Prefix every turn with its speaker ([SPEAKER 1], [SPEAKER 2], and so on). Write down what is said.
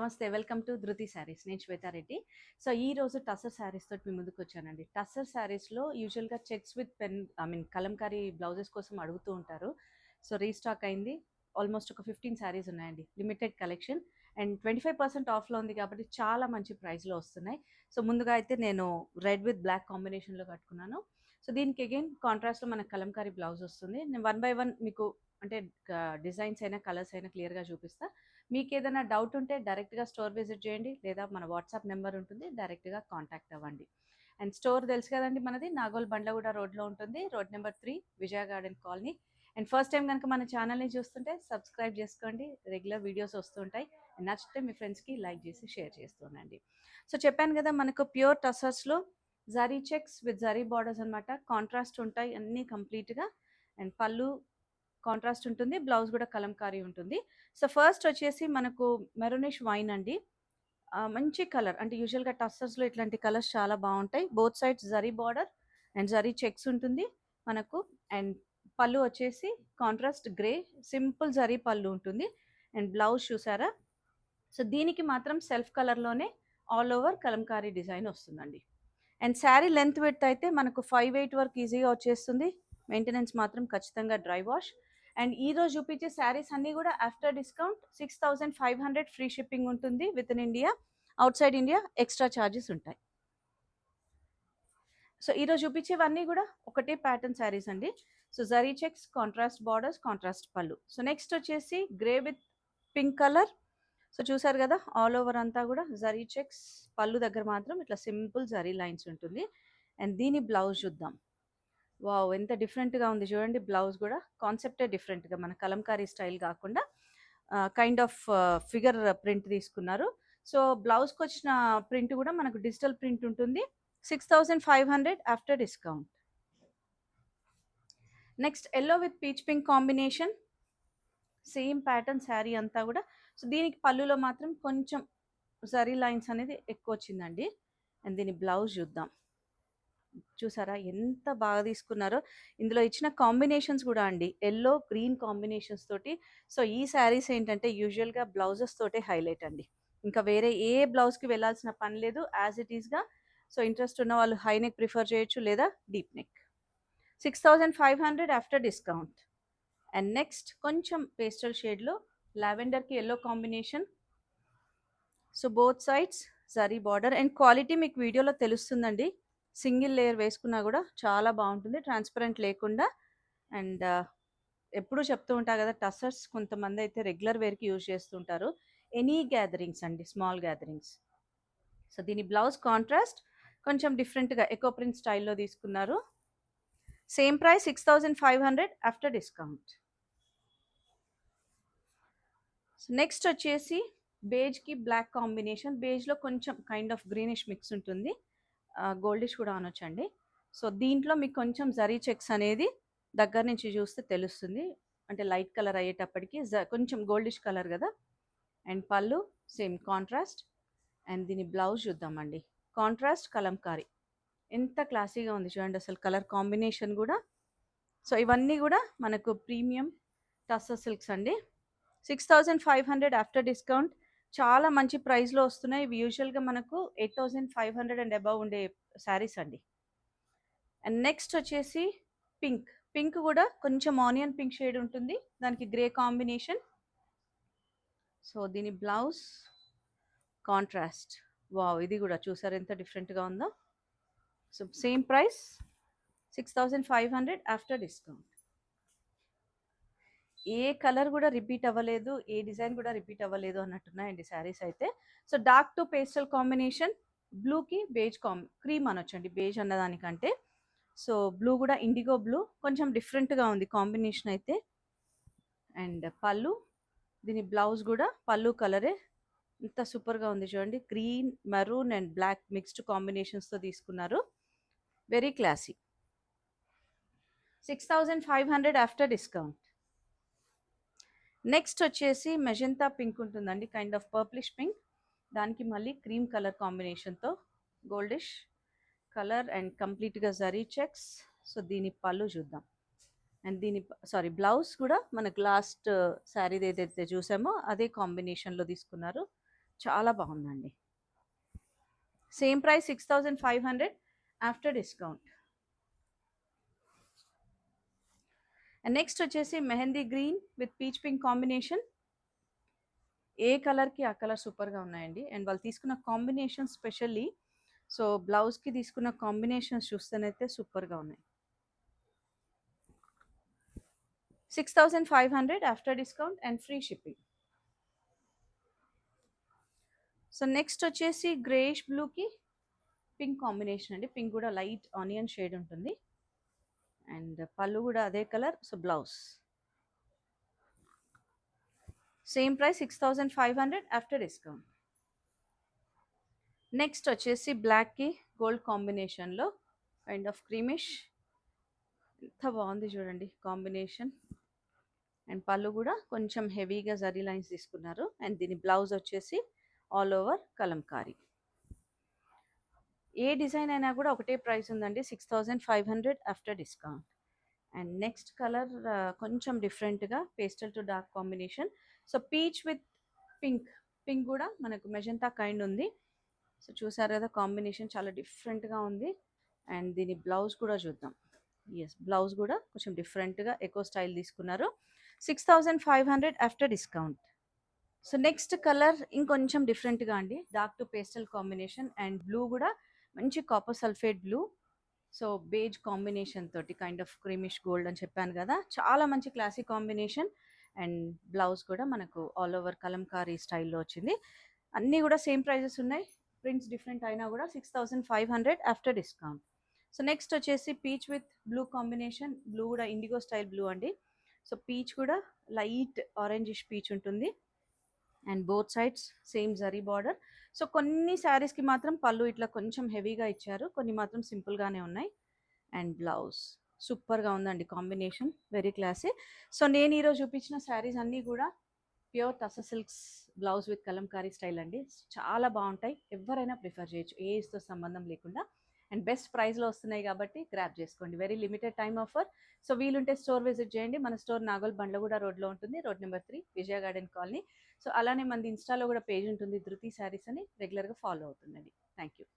[SPEAKER 1] నమస్తే. Welcome to ధృతి శారీస్. నేను శ్వేతారెడ్డి. సో, ఈరోజు టసర్ శారీస్ తోటి మీ ముందుకొచ్చానండి. టసర్ శారీస్‌లో యూజువల్‌గా checks with pen Kalamkari blouses కోసం అడుగుతూ ఉంటారు. సో, రీస్టాక్ అయింది. ఆల్మోస్ట్ ఒక 15 శారీస్ ఉన్నాయండి. లిమిటెడ్ కలెక్షన్ అండ్ 25% ఆఫ్‌లో ఉంది కాబట్టి చాలా మంచి ప్రైస్‌లో వస్తున్నాయి. సో, ముందుగా అయితే నేను రెడ్ విత్ బ్లాక్ కాంబినేషన్‌లో కట్టుకున్నాను. సో, దీనికి అగైన్ కాంట్రాస్ట్‌లో మనకు కలంకారీ బ్లౌజ్ వస్తుంది. నేను వన్ బై వన్ మీకు అంటే డిజైన్స్ అయినా, కలర్స్ అయినా క్లియర్‌గా చూపిస్తా. మీకేదైనా డౌట్ ఉంటే డైరెక్ట్‌గా స్టోర్ విజిట్ చేయండి. లేదా మన వాట్సాప్ నెంబర్ ఉంటుంది. డైరెక్ట్‌గా కాంటాక్ట్ అవ్వండి. అండ్ స్టోర్ తెలుసు కదండీ మనది నాగోల్ బండ్లగూడ రోడ్‌లో ఉంటుంది. Road number 3 Vijaya garden colony. And first time గనుక మన ఛానల్‌ని చూస్తుంటే సబ్స్క్రైబ్ చేసుకోండి. రెగ్యులర్ వీడియోస్ వస్తుంటాయి. నచ్చితే మీ ఫ్రెండ్స్‌కి లైక్ చేసి షేర్ చేస్తూ ఉండండి. సో, చెప్పాను కదా మనకు ప్యూర్ టసర్స్‌లో zari checks with zari borders అనమాట. కాంట్రాస్ట్ ఉంటాయి అన్నీ కంప్లీట్‌గా. అండ్ పళ్ళు కాంట్రాస్ట్ ఉంటుంది. బ్లౌజ్ కూడా కలంకారీ ఉంటుంది. సో, ఫస్ట్ వచ్చేసి మనకు మెరూనిష్ వైన్ అండి. మంచి కలర్ అంటే యూజువల్‌గా టస్సర్స్‌లో ఇట్లాంటి కలర్స్ చాలా బావుంటాయి. Both sides zari border and zari checks ఉంటుంది మనకు. అండ్ పళ్ళు వచ్చేసి కాంట్రాస్ట్ గ్రే సింపుల్ జరీ పళ్ళు ఉంటుంది. అండ్ బ్లౌజ్ చూసారా? సో, దీనికి మాత్రం సెల్ఫ్ కలర్‌లోనే ఆల్ ఓవర్ కలంకారీ డిజైన్ వస్తుందండి. అండ్ శారీ లెంత్ విడ్త్ అయితే మనకు 5'8" వరకు ఈజీగా వచ్చేస్తుంది. మెయింటెనెన్స్ మాత్రం ఖచ్చితంగా డ్రై వాష్. అండ్ ఈరోజు చూపించే శారీస్ అన్నీ కూడా ఆఫ్టర్ డిస్కౌంట్ 6500 ఫ్రీ షిప్పింగ్ ఉంటుంది with in India. Out side India extra charges ఉంటాయి. సో, ఈరోజు చూపించేవన్నీ కూడా ఒకటే ప్యాటర్న్ శారీస్ అండి. So, zari checks, contrast borders, contrast పళ్ళు. సో, నెక్స్ట్ వచ్చేసి grey with pink colour. So, చూసారు కదా ఆల్ ఓవర్ అంతా కూడా జరీ చెక్స్, పళ్ళు దగ్గర మాత్రం ఇట్లా సింపుల్ జరీ లైన్స్ ఉంటుంది. అండ్ దీని బ్లౌజ్ చూద్దాం. వావ్! ఎంత డిఫరెంట్‌గా ఉంది చూడండి బ్లౌజ్ గూడా. కాన్సెప్టే డిఫరెంట్‌గా మన కలంకారీ స్టైల్ గాకుండా కైండ్ ఆఫ్ ఫిగర్ ప్రింట్ తీసుకున్నారు. సో, బ్లౌజ్‌కొచ్చిన ప్రింట్ గూడా మనకు డిజిటల్ ప్రింట్ ఉంటుంది. 6500 after discount. Next yellow with peach pink combination. Same pattern sari అంతా గూడా. సో, దీనికి పళ్ళులో మాత్రం కొంచెం జరీ లైన్స్ అనేది ఎక్కువొచ్చిందండి. అండ్ దీని బ్లౌజ్ చూద్దాం. చూసారా ఎంత బాగా తీసుకున్నారో. ఇందులో ఇచ్చిన కాంబినేషన్స్ కూడా అండి యెల్లో గ్రీన్ కాంబినేషన్స్ తోటి. సో, ఈ శారీస్ ఏంటంటే యూజువల్‌గా బ్లౌజెస్ తోటే హైలైట్ అండి. ఇంకా వేరే ఏ బ్లౌజ్‌కి వెళ్ళాల్సిన పని లేదు. యాజ్ ఇట్ ఈస్‌గా. సో, ఇంట్రెస్ట్ ఉన్న వాళ్ళు హై నెక్ ప్రిఫర్ చేయొచ్చు లేదా deep neck. 6500 after discount. And next కొంచెం పేస్టల్ షేడ్‌లో లావెండర్‌కి yellow combination. So, both sides zari border and quality మీకు వీడియోలో తెలుస్తుందండి. సింగిల్ లేయర్ వేసుకున్నా కూడా చాలా బాగుంటుంది ట్రాన్స్పరెంట్ లేకుండా. అండ్ ఎప్పుడూ చెప్తూ ఉంటా కదా టసర్స్ కొంతమంది అయితే రెగ్యులర్ వేర్కి యూజ్ చేస్తుంటారు. ఎనీ గ్యాదరింగ్స్ అండి, స్మాల్ గ్యాదరింగ్స్. సో, దీని బ్లౌజ్ కాంట్రాస్ట్ కొంచెం డిఫరెంట్గా ఎకో ప్రింట్ స్టైల్లో తీసుకున్నారు. Same price 6500 after discount. So, next వచ్చేసి బేజ్కి బ్లాక్ కాంబినేషన్. బేజ్లో కొంచెం కైండ్ ఆఫ్ గ్రీనిష్ మిక్స్ ఉంటుంది. గోల్డిష్ కూడా అనొచ్చండి. సో, దీంట్లో మీకు కొంచెం జరీ చెక్స్ అనేది దగ్గర నుంచి చూస్తే తెలుస్తుంది. అంటే లైట్ కలర్ అయ్యేటప్పటికి కొంచెం గోల్డిష్ కలర్ కదా. అండ్ పళ్ళు సేమ్ కాంట్రాస్ట్. అండ్ దీని బ్లౌజ్ చూద్దామండి. కాంట్రాస్ట్ కలంకారీ. ఎంత క్లాసీగా ఉంది చూడండి అసలు కలర్ కాంబినేషన్ కూడా. సో, ఇవన్నీ కూడా మనకు ప్రీమియం టస్సర్ సిల్క్స్ అండి. 6500 ఆఫ్టర్ డిస్కౌంట్. చాలా మంచి ప్రైస్‌లో వస్తున్నాయి. ఇవి యూజువల్‌గా మనకు 8500 అండ్ అబవ్ ఉండే శారీస్ అండి. అండ్ నెక్స్ట్ వచ్చేసి పింక్. పింక్ కూడా కొంచెం ఆనియన్ పింక్ షేడ్ ఉంటుంది. దానికి గ్రే కాంబినేషన్. సో, దీని బ్లౌజ్ కాంట్రాస్ట్. వావ్! ఇది కూడా చూసారా ఎంత డిఫరెంట్‌గా ఉందో. So, same price 6500 after discount. ఏ కలర్ కూడా రిపీట్ అవ్వలేదు. ఏ డిజైన్ కూడా రిపీట్ అవ్వలేదు అన్నట్టున్నాయండి శారీస్ అయితే. So, dark to pastel combination. బ్లూకి బేజ్ క్రీమ్ అనొచ్చండి బేజ్ అన్నదానికంటే. సో, బ్లూ కూడా ఇండిగో బ్లూ కొంచెం డిఫరెంట్‌గా ఉంది కాంబినేషన్ అయితే. అండ్ పళ్ళు, దీని బ్లౌజ్ కూడా పళ్ళు కలరే. ఎంత సూపర్‌గా ఉంది చూడండి. Green, maroon and black mixed కాంబినేషన్స్‌తో తీసుకున్నారు. Very classy. 6500 after discount. Next వచ్చేసి మెజెంతా పింక్ ఉంటుందండి. Kind of purplish pink. దానికి మళ్ళీ క్రీమ్ కలర్ కాంబినేషన్‌తో గోల్డిష్ కలర్ అండ్ కంప్లీట్‌గా జరీ చెక్స్. సో, దీని పళ్ళు చూద్దాం. అండ్ దీని బ్లౌజ్ కూడా మనకు లాస్ట్ శారీది ఏదైతే చూసామో అదే కాంబినేషన్‌లో తీసుకున్నారు. చాలా బాగుందండి. Same price 6500 after discount. And next వచ్చేసి mehndi green with peach pink combination. ఏ కలర్కి ఆ కలర్ సూపర్గా ఉన్నాయండి. అండ్ వాళ్ళు తీసుకున్న కాంబినేషన్ స్పెషల్లీ, సో బ్లౌజ్కి తీసుకున్న కాంబినేషన్స్ చూస్తేనైతే సూపర్గా ఉన్నాయి. 6500 after discount and free shipping. So next వచ్చేసి గ్రేష్ బ్లూకి పింక్ కాంబినేషన్ అండి. పింక్ కూడా లైట్ ఆనియన్ షేడ్ ఉంటుంది. అండ్ పళ్ళు కూడా అదే colour. So blouse same price 6500 after discount. Next వచ్చేసి బ్లాక్కి గోల్డ్ కాంబినేషన్లో కైండ్ ఆఫ్ క్రీమిష్. ఎంత బాగుంది చూడండి కాంబినేషన్. అండ్ పళ్ళు కూడా కొంచెం హెవీగా జరీ లైన్స్ తీసుకున్నారు. అండ్ దీని బ్లౌజ్ వచ్చేసి ఆల్ ఓవర్ కలంకారీ. ఏ డిజైన్ అయినా కూడా ఒకటే ప్రైస్ ఉందండి, 6500 after discount. And next colour కొంచెం డిఫరెంట్గా pastel to dark combination. So peach with pink. Pink కూడా మనకు మెజంతా కైండ్ ఉంది. సో చూసారు కదా కాంబినేషన్ చాలా డిఫరెంట్గా ఉంది. అండ్ దీని బ్లౌజ్ కూడా చూద్దాం. ఎస్, బ్లౌజ్ కూడా కొంచెం డిఫరెంట్గా ఎకో స్టైల్ తీసుకున్నారు. 6500 after discount. So next colour ఇంకొంచెం డిఫరెంట్గా అండి, dark to pastel combination. And blue కూడా మంచి copper sulphate blue. So beige combination తోటి కైండ్ ఆఫ్ క్రీమిష్ గోల్డ్ అని చెప్పాను కదా, చాలా మంచి క్లాసిక్ కాంబినేషన్. అండ్ బ్లౌజ్ కూడా మనకు ఆల్ ఓవర్ కలంకారీ స్టైల్లో వచ్చింది. అన్నీ కూడా సేమ్ ప్రైజెస్ ఉన్నాయి. ప్రింట్స్ డిఫరెంట్ అయినా కూడా 6500 ఆఫ్టర్ డిస్కౌంట్. సో నెక్స్ట్ వచ్చేసి peach with blue combination. Blue కూడా ఇండిగో స్టైల్ బ్లూ అండి. సో పీచ్ కూడా లైట్ ఆరెంజిష్ పీచ్ ఉంటుంది. And both sides same zari border. So కొన్ని శారీస్కి మాత్రం పళ్ళు ఇట్లా కొంచెం హెవీగా ఇచ్చారు, కొన్ని మాత్రం సింపుల్గానే ఉన్నాయి. అండ్ బ్లౌజ్ సూపర్గా ఉందండి కాంబినేషన్, వెరీ క్లాసీ. సో నేను ఈరోజు చూపించిన శారీస్ అన్నీ కూడా pure tussar silks blouse with Kalamkari style అండి. చాలా బాగుంటాయి, ఎవరైనా ప్రిఫర్ చేయొచ్చు, ఏజ్తో సంబంధం లేకుండా. అండ్ బెస్ట్ ప్రైస్లో వస్తున్నాయి కాబట్టి గ్రాప్ చేసుకోండి. Very limited time offer. So వీలుంటే స్టోర్ విజిట్ చేయండి. మన స్టోర్ నాగోల్ బండ్లగూడ రోడ్లో ఉంటుంది, రోడ్ నెంబర్ 3, విజయ గార్డెన్ కాలనీ. సో అలానే మనది ఇన్స్టాలో కూడా పేజ్ ఉంటుంది, ధృతి శారీస్ అని. రెగ్యులర్గా ఫాలో అవుతుందండి. Thank you.